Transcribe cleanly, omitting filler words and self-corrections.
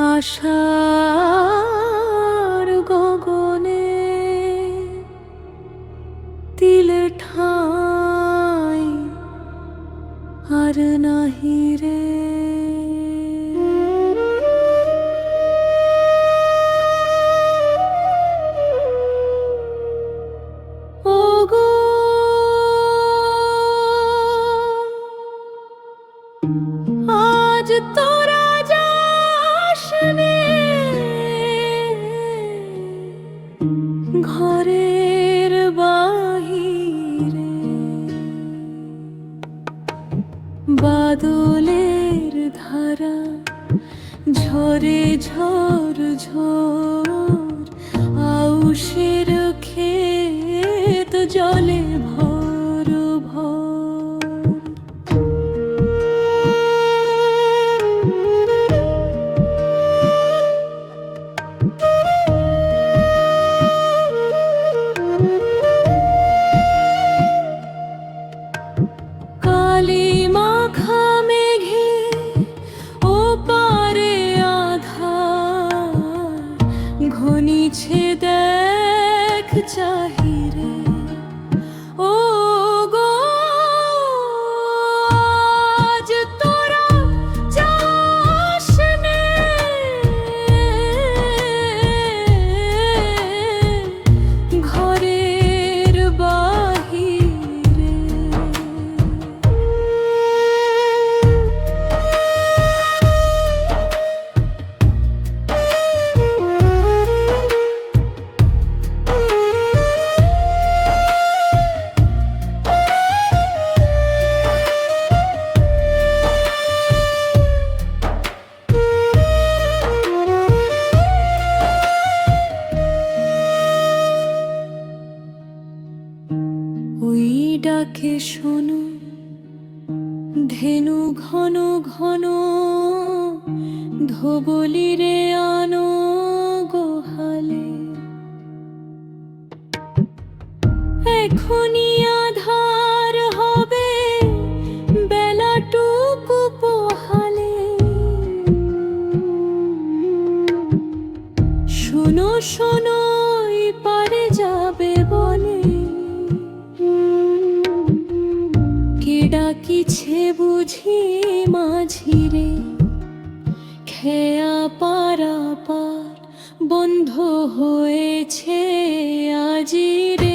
আশার গগনে তিল ঠাঁই আর নাহি রে। ওগো আজ তোরা যাস নে ঘরের বাহিরে, বাদলের ধারা ঝরে ঝর ঝর, আউশের ক্ষেত জলে ভর ভর। কালি মাখা মেঘে ও পারে আধার, ঘনিছে দেখ চাহিরে। ও গো আজ তোরা যাস নে ঘরের বাহিরে, ওই ডাকে শোনো ধেনু ঘন ঘন, ধবলিরে আনো গোহালে। এখনি আধার হবে বেলাটুকু পোহালে। শোনো শোনো পারে যাবে বলে, কে ডাকিছে বুঝি মাঝিরে। খেয়া পারাপার বন্ধ হয়েছে আজি রে।